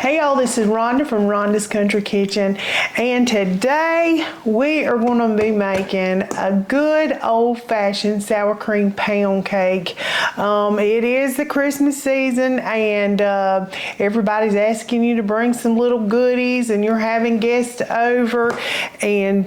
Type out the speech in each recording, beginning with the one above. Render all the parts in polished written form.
Hey y'all, this is Rhonda from Rhonda's Country Kitchen, and today we are going to be making a good old-fashioned sour cream pound cake. It is the Christmas season, and everybody's asking you to bring some little goodies, and you're having guests over, and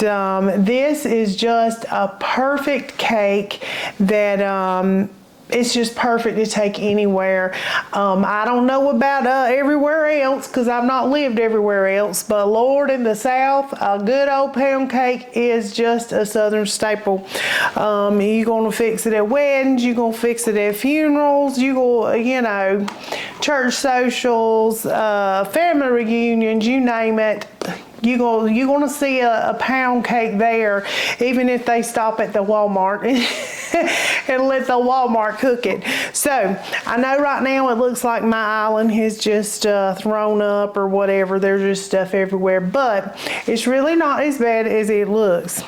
this is just a perfect cake that it's just perfect to take anywhere. I don't know about everywhere else because I've not lived everywhere else, but Lord, in the South, a good old pound cake is just a Southern staple. You're gonna fix it at weddings, you're gonna fix it at funerals, church socials, family reunions, you name it. You're gonna see a pound cake there, even if they stop at the Walmart and let the Walmart cook it. So I know right now it looks like my island has just thrown up or whatever. There's just stuff everywhere, but it's really not as bad as it looks.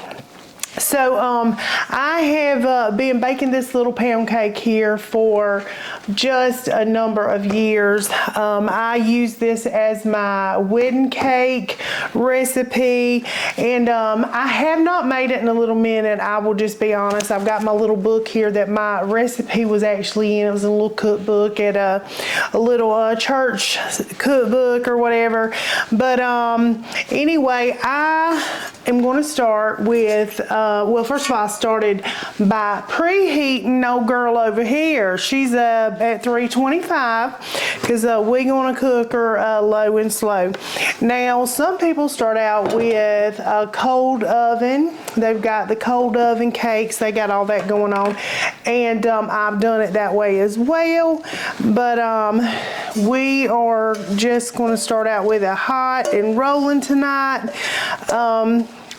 So I have been baking this little pound cake here for just a number of years. I use this as my wedding cake recipe, and I have not made it in a little minute. I will just be honest. I've got my little book here that my recipe was actually in. It was a little cookbook at a little church cookbook or whatever. But anyway, I am going to start with well, first of all, I started by preheating old girl over here. She's at 325 because we're going to cook her low and slow. Now, some people start out with a cold oven. They've got the cold oven cakes. They got all that going on, and I've done it that way as well. But we are just going to start out with a hot and rolling tonight.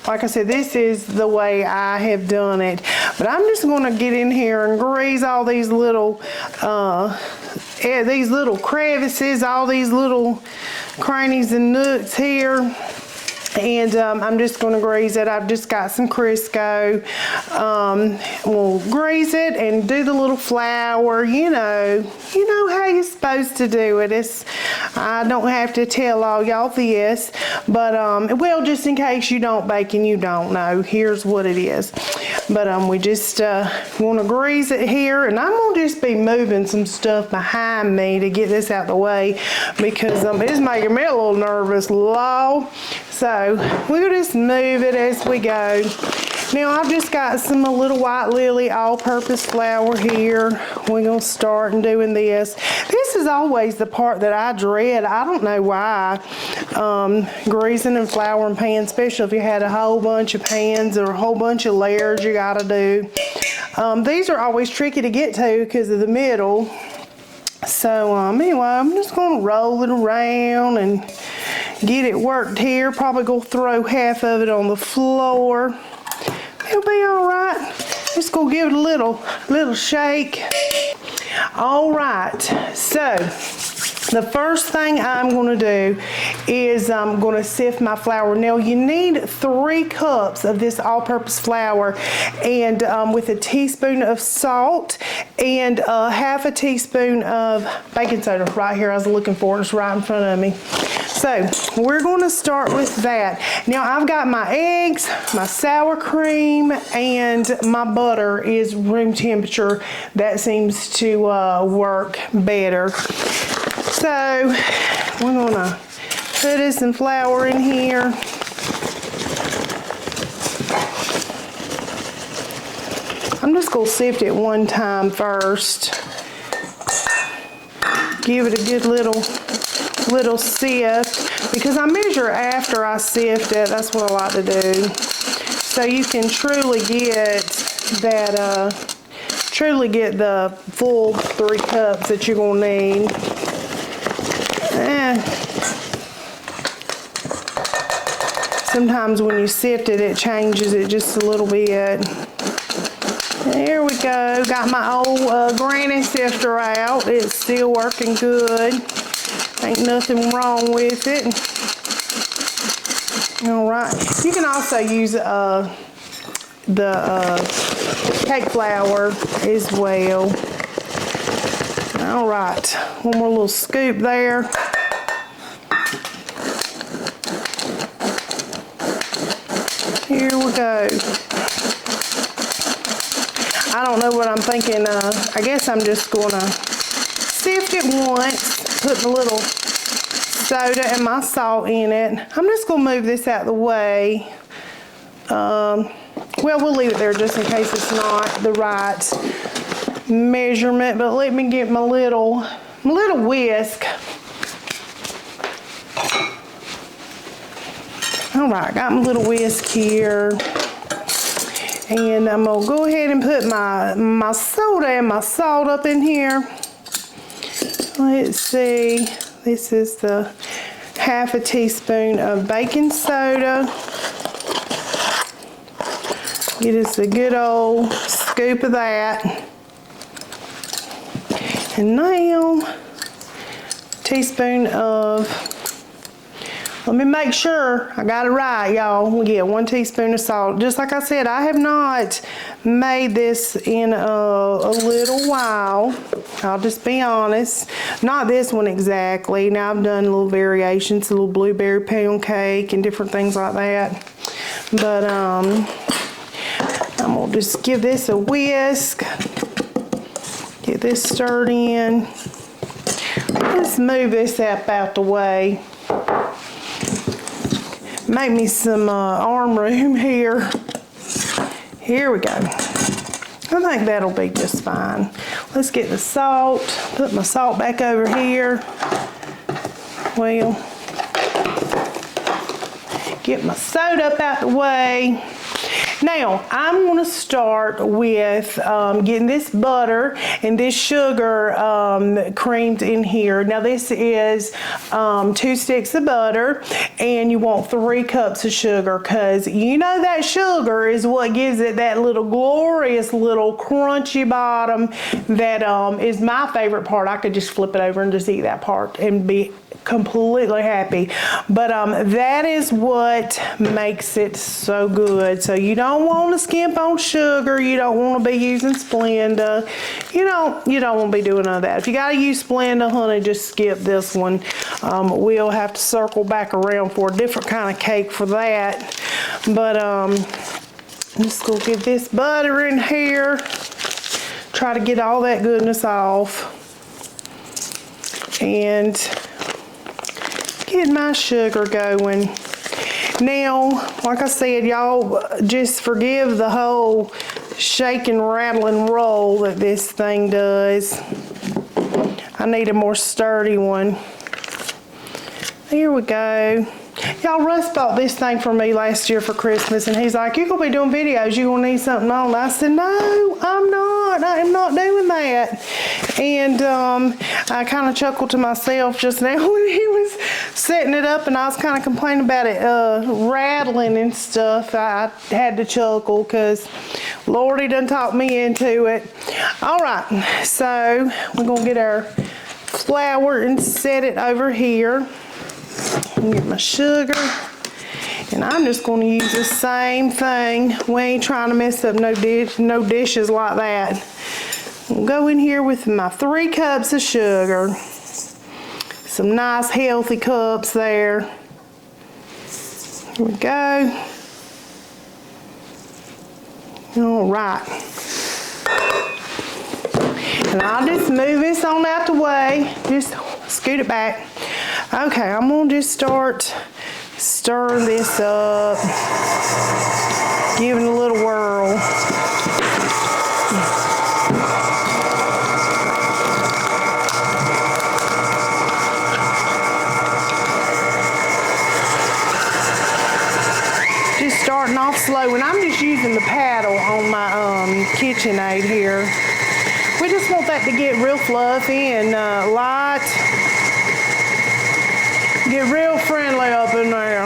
Like I said, this is the way I have done it. But I'm just going to get in here and grease all these little crevices, all these little crannies and nooks here. And I'm just going to grease it. I've just got some Crisco. We'll grease it and do the little flour. You know how you're supposed to do it. I don't have to tell all y'all this, but well, just in case you don't bake and you don't know, here's what it is. But we just want to grease it here, and I'm going to just be moving some stuff behind me to get this out the way because it's making me a little nervous, lol. So we'll just move it as we go. Now I've just got some little white lily all-purpose flour here. We're going to start and doing this. This is always the part that I dread. I don't know why. Greasing and flouring pans, especially if you had a whole bunch of pans or a whole bunch of layers you got to do. These are always tricky to get to because of the middle. So anyway, I'm just going to roll it around and get it worked here. Probably go throw half of it on the floor. It'll be all right. Just go give it a little shake. All right, so the first thing I'm going to do is I'm going to sift my flour. Now you need 3 cups of this all-purpose flour, and with a teaspoon of salt and half a teaspoon of baking soda. Right here, I was looking for it. It's right in front of me. So we're going to start with that. Now I've got my eggs, my sour cream, and my butter is room temperature. That seems to work better. So we're going to put some flour in here. I'm just going to sift it one time first. Give it a good little sift, because I measure after I sift it. That's what I like to do, so you can truly get that the full 3 cups that you're gonna need. Sometimes when you sift it, it changes it just a little bit. There we go. Got my old granny sifter out. It's still working good. Ain't nothing wrong with it. All right. You can also use the cake flour as well. All right. One more little scoop there. Here we go. I don't know what I'm thinking. I guess I'm just gonna sift it once, put a little soda and my salt in it. I'm just gonna move this out of the way. Well, we'll leave it there just in case it's not the right measurement, but let me get my little whisk. All right, got my little whisk here. And I'm gonna go ahead and put my soda and my salt up in here. Let's see, this is the half a teaspoon of baking soda. Get us a good old scoop of that. And now, a teaspoon of, let me make sure I got it right, y'all. We get 1 teaspoon of salt. Just like I said, I have not made this in a little while. I'll just be honest. Not this one exactly. Now I've done little variations, a little blueberry pound cake and different things like that. But I'm gonna just give this a whisk. Get this stirred in. Let's move this up out the way. Make me some arm room here. Here we go. I think that'll be just fine. Let's get the salt. Put my salt back over here. Well, get my soda up out the way. Now, I'm going to start with getting this butter and this sugar creamed in here. Now, this is 2 sticks of butter, and you want 3 cups of sugar, because you know that sugar is what gives it that little glorious little crunchy bottom that is my favorite part. I could just flip it over and just eat that part and be completely happy. But that is what makes it so good. So you don't want to skimp on sugar. You don't want to be using Splenda. You don't want to be doing none of that. If you got to use Splenda, honey, just skip this one. We'll have to circle back around for a different kind of cake for that. But I'm just going to get this butter in here. Try to get all that goodness off. And get my sugar going. Now, like I said, y'all just forgive the whole shake and rattle and roll that this thing does. I need a more sturdy one. Here we go. Y'all, Russ bought this thing for me last year for Christmas, and he's like, you're going to be doing videos, you're going to need something on. I said, no, I'm not. I am not doing that. And I kind of chuckled to myself just now when he was setting it up, and I was kind of complaining about it rattling and stuff. I had to chuckle because Lord, he done talked me into it. All right, so we're going to get our flour and set it over here. Get my sugar, and I'm just going to use the same thing. We ain't trying to mess up no dishes like that. I'll go in here with my 3 cups of sugar. Some nice healthy cups there. Here we go. All right. And I'll just move this on out the way. Just scoot it back. Okay, I'm gonna just start stirring this up, giving it a little whirl. Just starting off slow, and I'm just using the paddle on my KitchenAid here. We just want that to get real fluffy and light. Get real friendly up in there.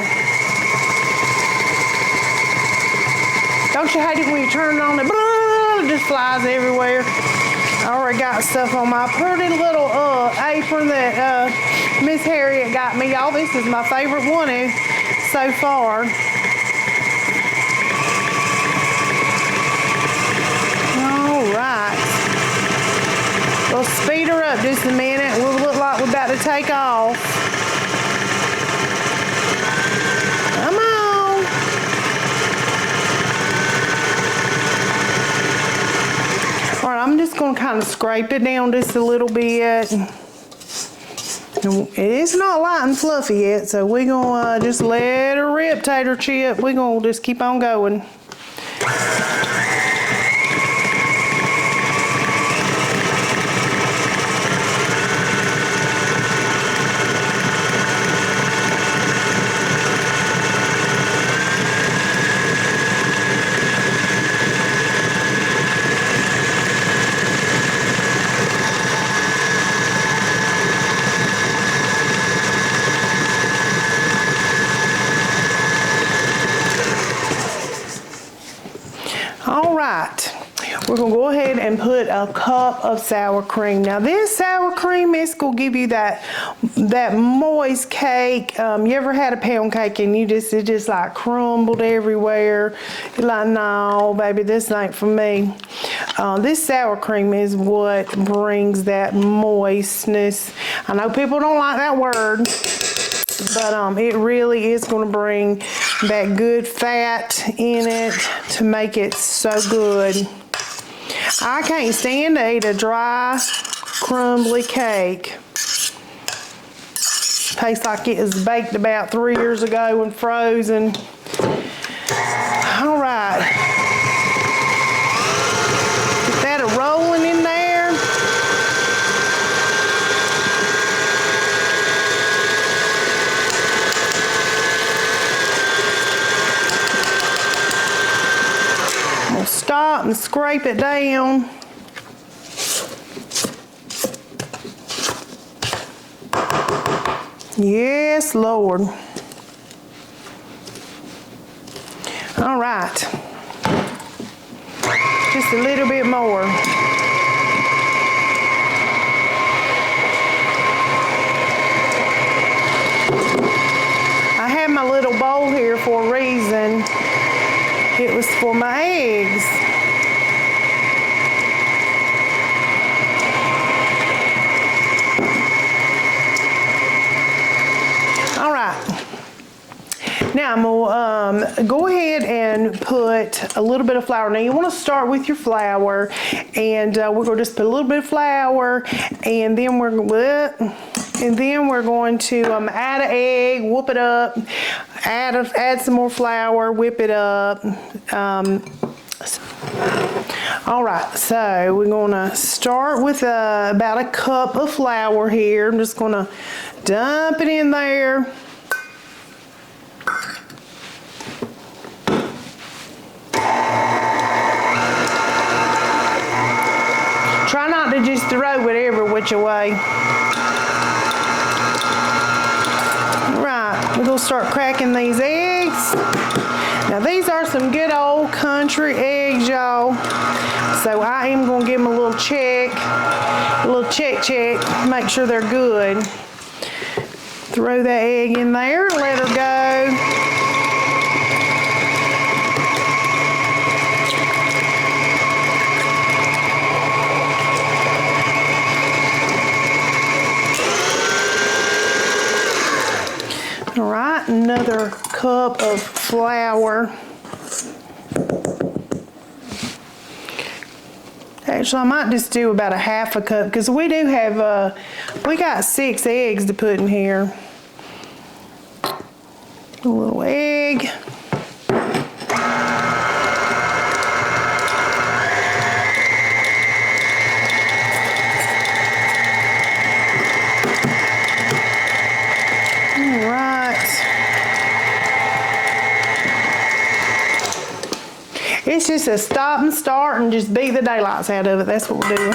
Don't you hate it when you turn it on, it just flies everywhere? I already got stuff on my pretty little apron that Miss Harriet got me. Y'all, this is my favorite one so far. All right. We'll speed her up just a minute. We'll look like we're about to take off. Come on. scrape it down just a little bit. It's not light and fluffy yet, so we're gonna just let her rip, tater chip. We're gonna just keep on going. All right, we're gonna go ahead and put a cup of sour cream. Now this sour cream is gonna give you that moist cake. You ever had a pound cake and it just like crumbled everywhere? You're like, no, baby, this ain't for me. This sour cream is what brings that moistness. I know people don't like that word, but it really is going to bring that good fat in it to make it so good. I can't stand to eat a dry, crumbly cake. Tastes like it was baked about 3 years ago and frozen. All right. Get that a-rolling in there. Stop and scrape it down. Yes, Lord. All right. Just a little bit more. I have my little bowl here for a reason. It was for my eggs. All right. Now I'm gonna go ahead and put a little bit of flour. Now you want to start with your flour, and we're gonna just put a little bit of flour, and then we're going to add an egg, whoop it up, add some more flour, whip it up. All right, so we're gonna start with about a cup of flour here. I'm just gonna dump it in there. Try not to just throw it every which way. Right, we're gonna start cracking these eggs. Now these are some good old country eggs, y'all. So I am gonna give them a little check, make sure they're good. Throw that egg in there, let her go. All right, another cup of flour. Actually, I might just do about a half a cup because we do have, we got 6 eggs to put in here. A little egg. It's just a stop and start and just beat the daylights out of it. That's what we're doing.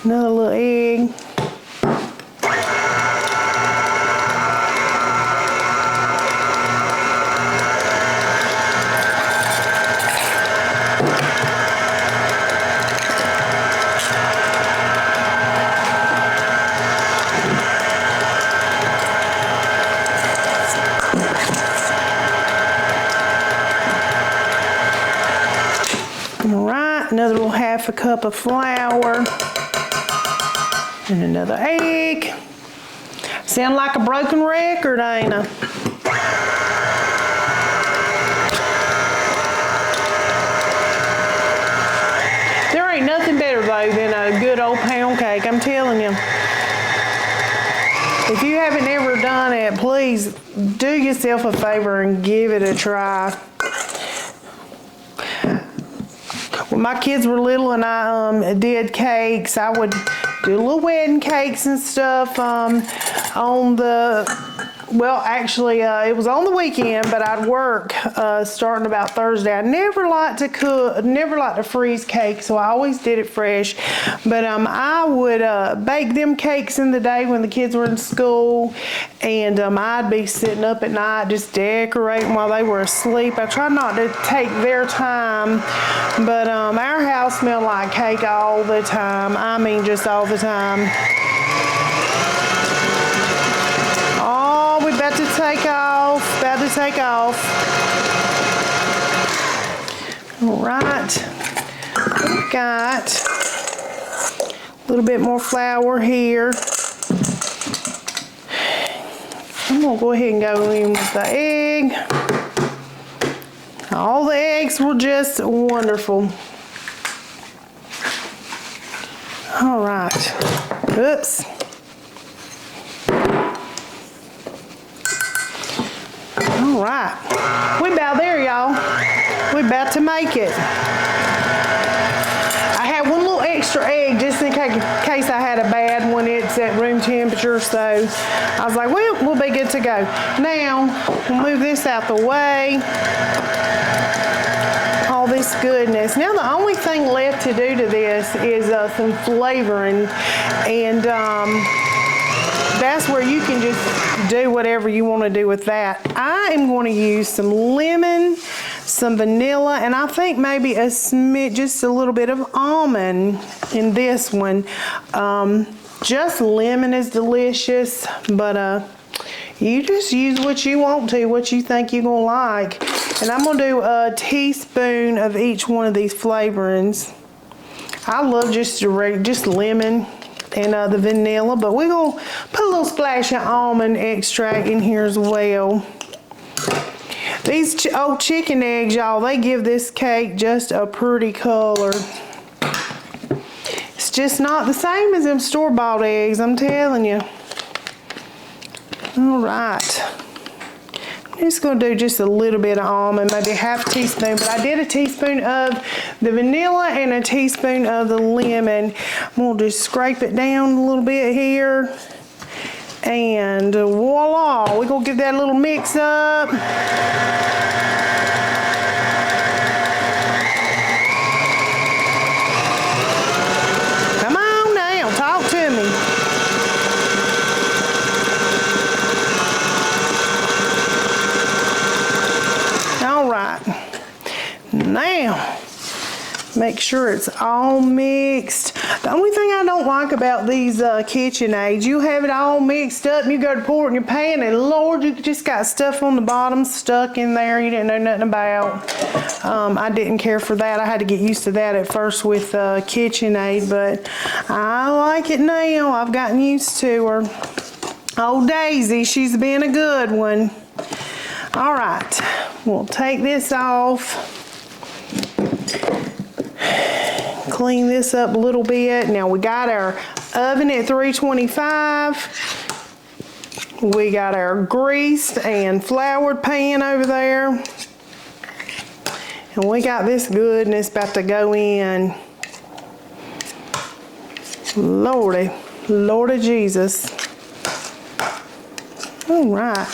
Another little egg. Another little half a cup of flour and another egg. Sound like a broken record, ain't I? There ain't nothing If you haven't ever done it, please do yourself a favor and give it a try. When my kids were little and I did cakes, I would do little wedding cakes and stuff on the, well, actually, it was on the weekend, but I'd work starting about Thursday. I never liked to cook, never liked to freeze cake, so I always did it fresh. But I would bake them cakes in the day when the kids were in school, and I'd be sitting up at night just decorating while they were asleep. I tried not to take their time, but our house smelled like cake all the time. I mean, just all the time. We're about to take off, All right, we've got a little bit more flour here. I'm gonna go ahead and go in with the egg. All the eggs were just wonderful. All right, oops. All right, we about there, y'all. We about to make it. I had one little extra egg just in case I had a bad one. It's at room temperature, so I was like, well, we'll be good to go. Now, we'll move this out the way. All this goodness. Now the only thing left to do to this is some flavoring, and that's where you can just do whatever you want to do with that. I am going to use some lemon, some vanilla, and I think maybe just a little bit of almond in this one. Just lemon is delicious, but you just use what you want to, what you think you're going to like. And I'm going to do a teaspoon of each one of these flavorings. I love just lemon and the vanilla, but we're going to put a little splash of almond extract in here as well. These old chicken eggs, y'all, they give this cake just a pretty color. It's just not the same as them store-bought eggs, I'm telling you. All right. I'm just going to do just a little bit of almond, maybe half a teaspoon, but I did a teaspoon of the vanilla and a teaspoon of the lemon. I'm going to just scrape it down a little bit here, and voila, we're going to give that a little mix up. Come on now, talk to me. Now, make sure it's all mixed. The only thing I don't like about these KitchenAids, you have it all mixed up and you go to pour it in your pan, and Lord, you just got stuff on the bottom stuck in there you didn't know nothing about. I didn't care for that. I had to get used to that at first with KitchenAid, but I like it now. I've gotten used to her. Oh, Daisy, she's been a good one. All right, we'll take this off. Clean this up a little bit. Now we got our oven at 325. We got our greased and floured pan over there. And we got this goodness about to go in. Lordy, Lord of Jesus. All right.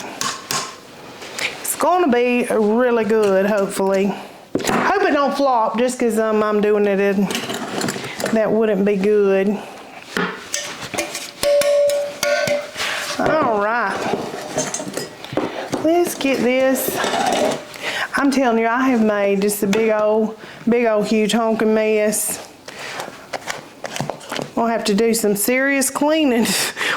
It's gonna be really good, hopefully. Hope it don't flop just because I'm doing it in. That wouldn't be good. All right. Let's get this. I'm telling you, I have made just a big old huge honking mess. I'll have to do some serious cleaning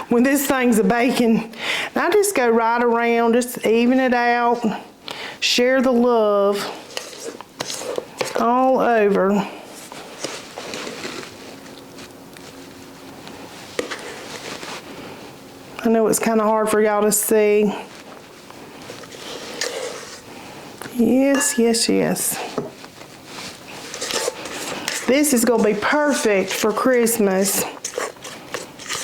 when this thing's a baking. And I just go right around, just even it out, share the love all over. I know it's kind of hard for y'all to see. Yes, yes, yes. This is going to be perfect for Christmas.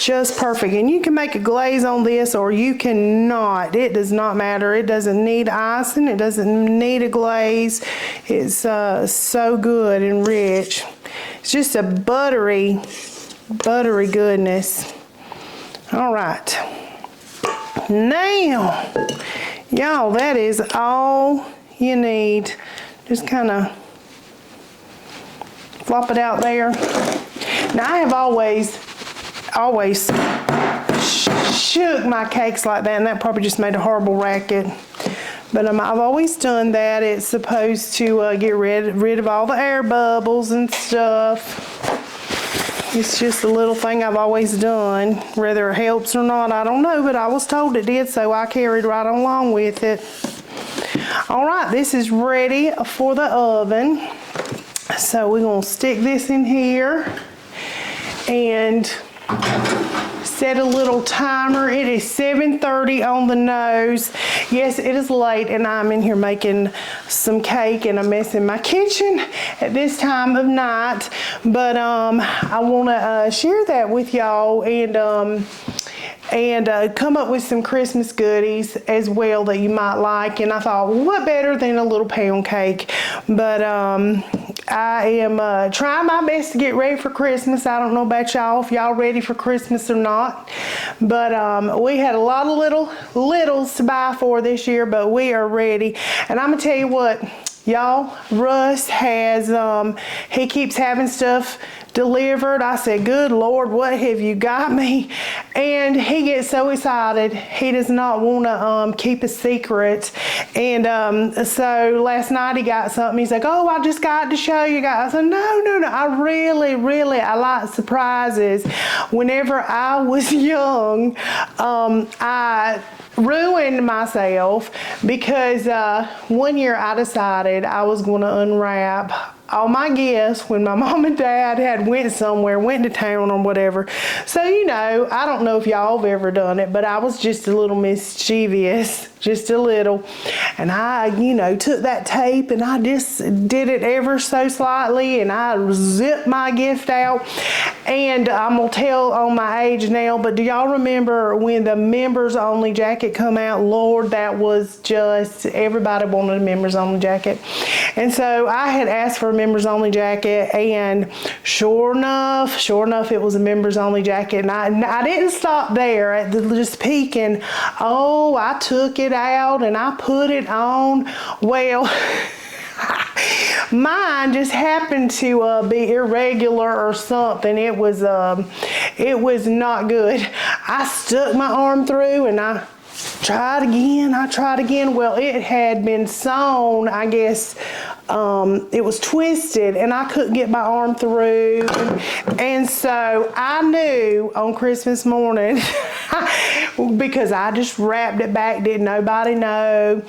just perfect. And you can make a glaze on this or you cannot. It does not matter. It doesn't need icing. It doesn't need a glaze. It's so good and rich. It's just a buttery goodness. All right. Now, y'all, that is all you need. Just kind of flop it out there. Now, I have always shook my cakes like that, and that probably just made a horrible racket. But I've always done that. It's supposed to get rid of all the air bubbles and stuff. It's just a little thing I've always done. Whether it helps or not, I don't know, but I was told it did, so I carried right along with it. All right, this is ready for the oven. So we're gonna stick this in here and set a little timer. It is 7:30 on the nose. Yes, it is late and I'm in here making some cake and a mess in my kitchen at this time of night. But I want to share that with y'all and come up with some Christmas goodies as well that you might like. And I thought, well, what better than a little pound cake? But I am trying my best to get ready for Christmas. I don't know about y'all, if y'all ready for Christmas or not. But we had a lot of littles to buy for this year, but we are ready. And I'm gonna tell you what, y'all, Russ has, he keeps having stuff delivered. I said, good Lord, what have you got me? And he gets so excited. He does not want to keep a secret. And so last night he got something. He's like, oh, I just got to show you guys. I said, no. I like surprises. Whenever I was young, I ruined myself because one year I decided I was going to unwrap all my gifts when my mom and dad had went somewhere, went to town or whatever. So, you know, I don't know if y'all have ever done it, but I was just a little mischievous, just a little. And I, you know, took that tape and I just did it ever so slightly and I zipped my gift out. And I'm gonna tell on my age now, but do y'all remember when the members only jacket come out? Lord, that was just, everybody wanted a members only jacket. And so I had asked for a members only jacket, and sure enough, it was a members only jacket. And I didn't stop there at just peeking. Oh, I took it out and I put it on. Well, mine just happened to be irregular or something. It was not good. I stuck my arm through and I tried again. Well, it had been sewn, I guess. It was twisted and I couldn't get my arm through. And so I knew on Christmas morning, because I just wrapped it back, didn't nobody know.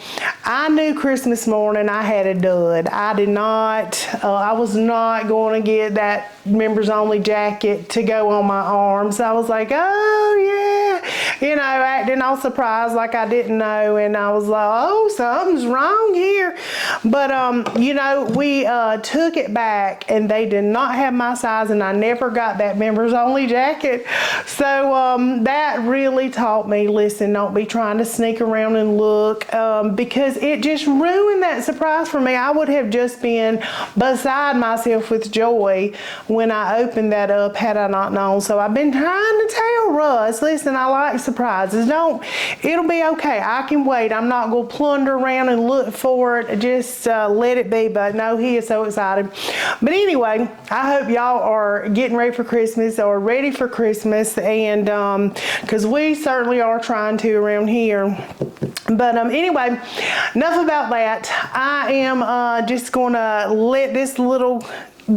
I knew Christmas morning I had a dud. I was not going to get that members only jacket to go on my arms. I was like, oh yeah, you know, acting all surprised like I didn't know. And I was like, oh, something's wrong here. But, you know, we took it back and they did not have my size and I never got that members only jacket. So that really taught me, listen, don't be trying to sneak around and look, because it just ruined that surprise for me. I would have just been beside myself with joy when I opened that up had I not known. So I've been trying to tell Russ, listen, I like surprises. It'll be okay. I can wait. I'm not going to plunder around and look for it. Just let it be. But no, he is so excited. But anyway, I hope y'all are getting ready for Christmas or ready for Christmas, and because we certainly are trying to around here. But anyway, enough about that. I am just going to let this little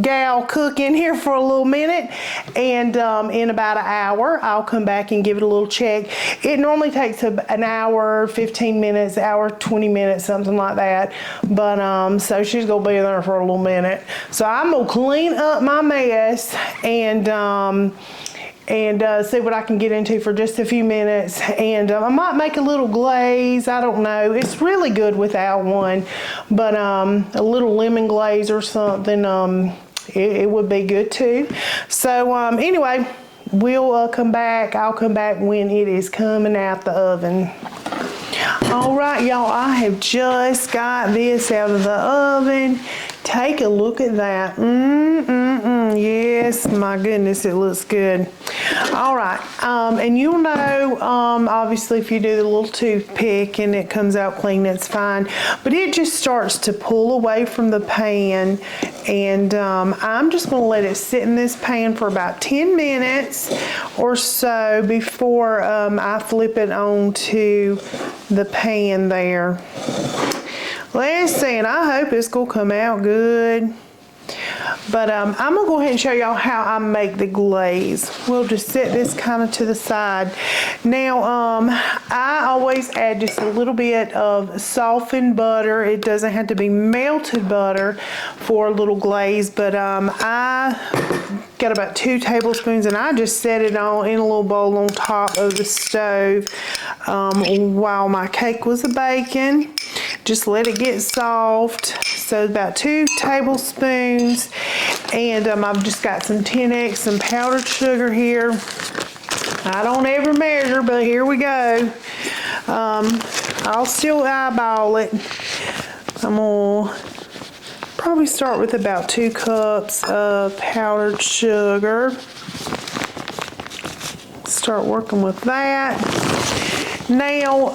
gal cook in here for a little minute, and in about an hour I'll come back and give it a little check. It normally takes an hour, 15 minutes, hour, 20 minutes, something like that. But so she's gonna be there for a little minute. So I'm gonna clean up my mess and see what I can get into for just a few minutes. And I might make a little glaze. I don't know. It's really good without one. But a little lemon glaze or something, it would be good too. So anyway, we'll come back. I'll come back when it is coming out the oven. All right, y'all, I have just got this out of the oven. Take a look at that. Yes, my goodness, it looks good. All right, and you'll know, obviously, if you do the little toothpick and it comes out clean, that's fine. But it just starts to pull away from the pan, and I'm just going to let it sit in this pan for about 10 minutes or so before I flip it onto the pan there. Let's see, and I hope it's going to come out good. But I'm going to go ahead and show y'all how I make the glaze. We'll just set this kind of to the side. Now, I always add just a little bit of softened butter. It doesn't have to be melted butter for a little glaze, but I got about 2 tablespoons, and I just set it on in a little bowl on top of the stove while my cake was baking. Just let it get soft. So about 2 tablespoons, and I've just got some 10X, some powdered sugar here. I don't ever measure, but here we go. I'll still eyeball it. I'm gonna probably start with about 2 cups of powdered sugar. Start working with that. Now,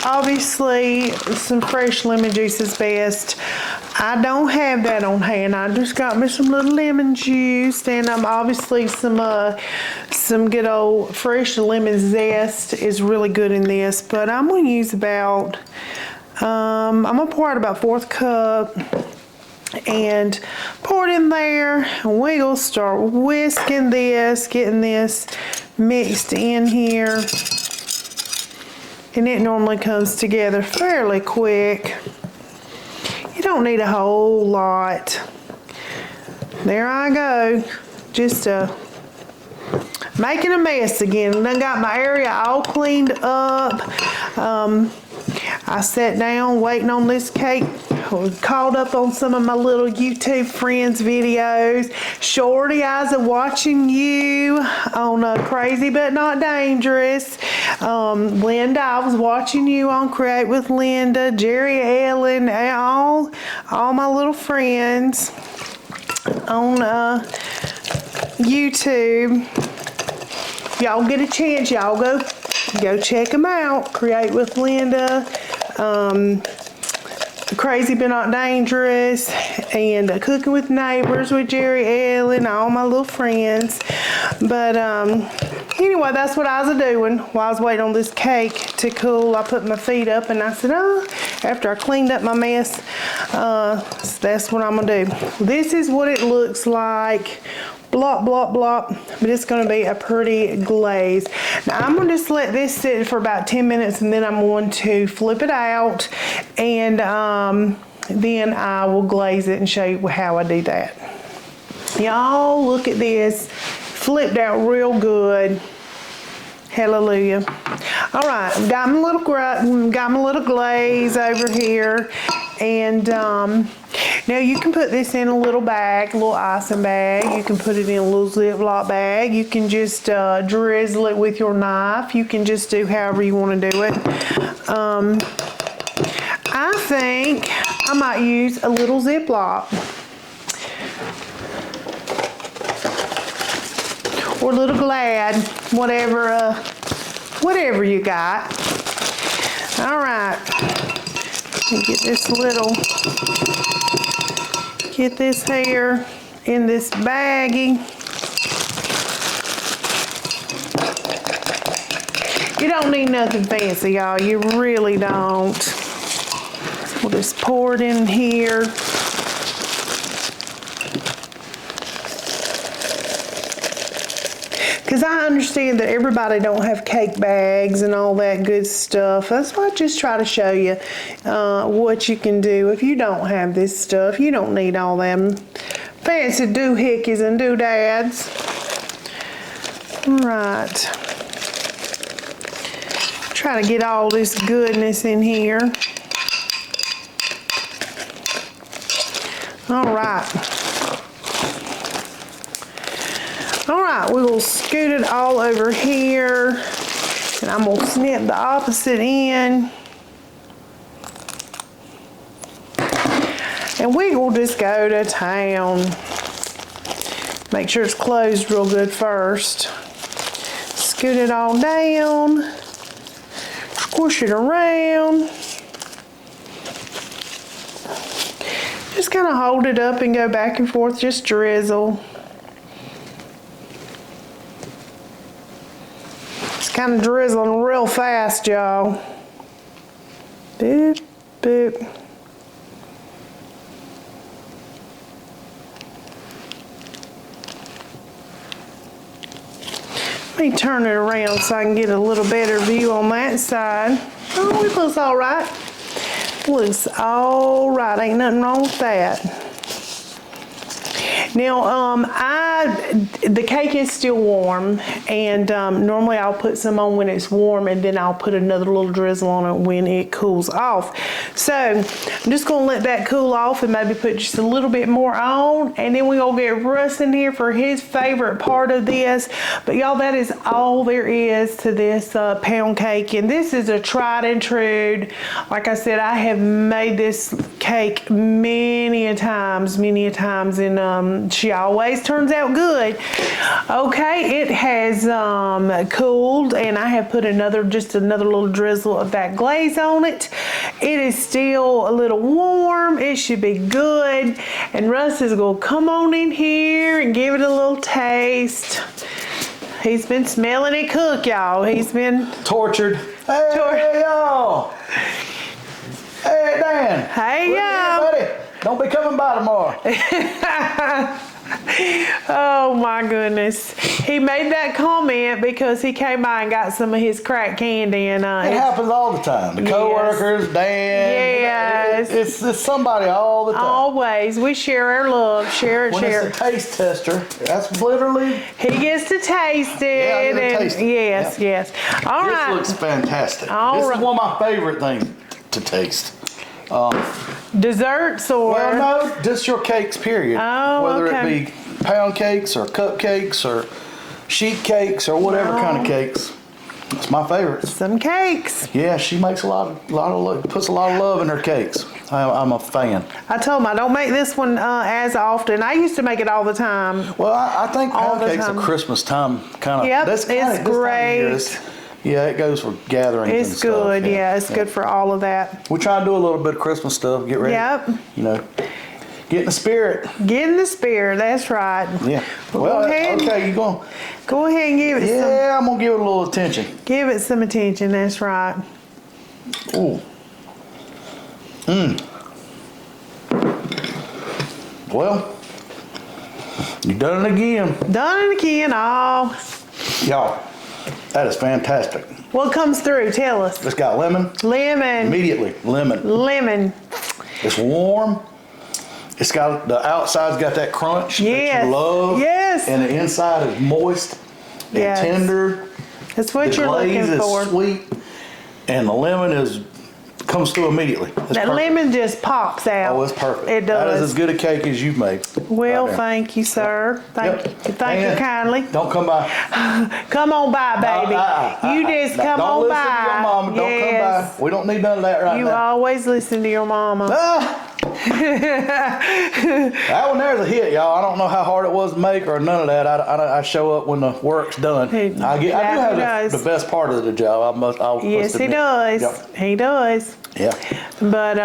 obviously, some fresh lemon juice is best. I don't have that on hand. I just got me some little lemon juice, and obviously some good old fresh lemon zest is really good in this. But I'm going to use about, I'm going to pour out about 1/4 cup and pour it in there. And we're going to start whisking this, getting this mixed in here. And it normally comes together fairly quick. You don't need a whole lot. There I go. Just making a mess again. I done got my area all cleaned up. I sat down waiting on this cake. Caught up on some of my little YouTube friends videos. Shorty, I was watching you on Crazy But Not Dangerous. Linda, I was watching you on Create with Linda, Jerry Ellen, all my little friends on YouTube. Y'all get a chance, y'all go check them out. Create with Linda, Crazy But Not Dangerous, and Cooking with Neighbors with Jerry Ellen, all my little friends. But anyway, that's what I was doing while I was waiting on this cake to cool. I put my feet up and I said, after I cleaned up my mess, that's what I'm gonna do. This is what it looks like. Blop, blop, blop, but it's going to be a pretty glaze. Now I'm going to just let this sit for about 10 minutes, and then I'm going to flip it out, and then I will glaze it and show you how I do that. Y'all, look at this. Flipped out real good. Hallelujah. All right, I've got my little glaze over here, and now you can put this in a little bag, a little icing bag. You can put it in a little Ziploc bag. You can just drizzle it with your knife. You can just do however you want to do it. I think I might use a little Ziploc or a little Glad, whatever you got. All right, get this here in this baggie. You don't need nothing fancy, y'all. You really don't. We'll just pour it in here. Because I understand that everybody don't have cake bags and all that good stuff. That's why I just try to show you what you can do. If you don't have this stuff, you don't need all them fancy doohickeys and doodads. All right. Try to get all this goodness in here. All right. All right, we will scoot it all over here. And I'm gonna snip the opposite end. And we will just go to town. Make sure it's closed real good first. Scoot it all down. Squish it around. Just kind of hold it up and go back and forth, just drizzle. It's kind of drizzling real fast, y'all. Boop, boop. Let me turn it around so I can get a little better view on that side. Oh, it looks all right. Looks all right. Ain't nothing wrong with that. Now, the cake is still warm, and normally I'll put some on when it's warm, and then I'll put another little drizzle on it when it cools off. So I'm just gonna let that cool off and maybe put just a little bit more on, and then we're gonna get Russ in here for his favorite part of this. But y'all, that is all there is to this pound cake, and this is a tried and true. Like I said, I have made this cake many a times, and she always turns out good. Okay, it has cooled, and I have put just another little drizzle of that glaze on it. It is still a little warm. It should be good. And Russ is gonna come on in here and give it a little taste. He's been smelling it cook, y'all. He's been tortured. Hey, y'all. Hey, Dan. Hey, y'all. Buddy. Don't be coming by tomorrow. Oh my goodness. He made that comment because he came by and got some of his crack candy, and it happens all the time. The coworkers, Dan. Yes. It's somebody all the time. Always. We share our love. Share it, when share it. It's a taste tester. That's literally. He gets to taste it. Yeah, I get to taste it. Yes, yes. All right. This looks fantastic. This is one of my favorite things to taste. Desserts or? Well, no, just your cakes, period. Oh, Whether okay. it be pound cakes or cupcakes or sheet cakes or whatever kind of cakes. It's my favorites. Some cakes. Yeah, she makes puts a lot of love in her cakes. I'm a fan. I told him I don't make this one as often. I used to make it all the time. Well, I think pound cakes are Christmas time kind of. Yep, it's great. Yeah, it goes for gatherings and stuff. It's good, yeah, it's good for all of that. We try to do a little bit of Christmas stuff, get ready. Yep. You know, get in the spirit. Get in the spirit, that's right. Yeah. Well, okay, you going? Go ahead and give it some. Yeah, I'm going to give it a little attention. Give it some attention, that's right. Ooh. Well, you done it again. Done it again, oh. Y'all, that is fantastic. What comes through? Tell us. It's got lemon. Lemon. Immediately, lemon. Lemon. It's warm. It's got, the outside's got that crunch that you love. Yes. And the inside is moist and tender. That's what you're looking for. The glaze is sweet, and the lemon comes through immediately. That lemon just pops out. Oh, it's perfect. It does. That is as good a cake as you've made. Well, thank you, sir. Thank you kindly. Don't come by. Come on by, baby. You just come on by. Don't listen to your mama. Don't come by. We don't need none of that right now. You always listen to your mama. That one there's a hit, y'all. I don't know how hard it was to make or none of that. I show up when the work's done. I do have the best part of the job. Yes, he does. Yep. He does. Yeah. But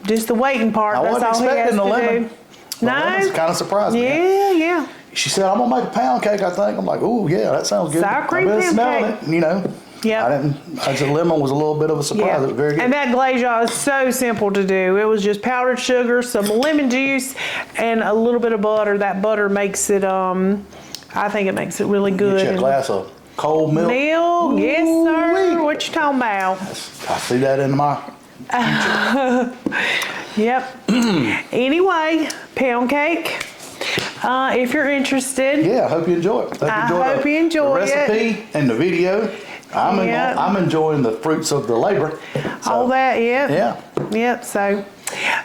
just the waiting part. That's all he has to do. No. It's kind of surprising. Yeah. She said, "I'm gonna make a pound cake, I think." I'm like, "Oh yeah, that sounds good." Sour cream pound cake. It, you know. Yeah. I said lemon was a little bit of a surprise. It was very good. And that glaze, y'all, is so simple to do. It was just powdered sugar, some lemon juice, and a little bit of butter. That butter makes it, I think it makes it really good. Get you a glass of cold milk. Milk, yes, sir. What you talking about? I see that in my Yep. Anyway, pound cake. If you're interested. Yeah, I hope you enjoy it. I hope you enjoy the recipe and the video. I'm enjoying the fruits of the labor. All that, yep. Yeah. Yep, so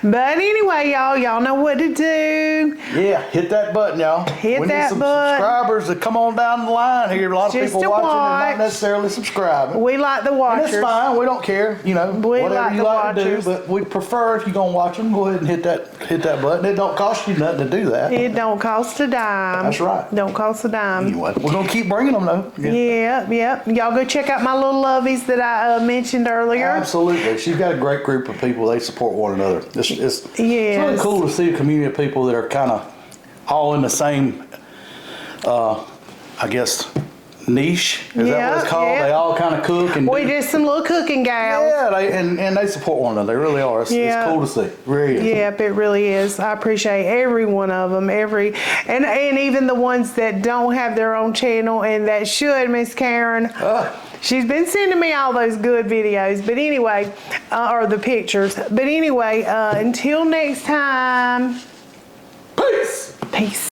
But anyway, y'all know what to do. Yeah, hit that button, y'all. Hit we that need some button. subscribers to come on down the line here. A lot of Just people to watching watch. and not necessarily subscribing. We like the watchers. And it's fine. We don't care. You know, We whatever like you the like to do. watchers. But we prefer if you're gonna watch them, go ahead and hit that button. It don't cost you nothing to do that. It don't cost a dime. That's right. Don't cost a dime. Anyway, we're gonna keep bringing them though. Yeah. Y'all go check out my little lovies that I mentioned earlier. Absolutely. She's got a great group of people. They support one another. It's really cool to see a community of people that are kind of all in the same, I guess, niche. Is that what it's called? They all kind of cook and we just some little cooking gals. Yeah, and they support one another. They really are. It's cool to see. It really is. Yep, it really is. I appreciate every one of them. And even the ones that don't have their own channel and that should, Miss Karen. She's been sending me all those good videos, but anyway, or the pictures. But anyway, until next time. Peace. Peace.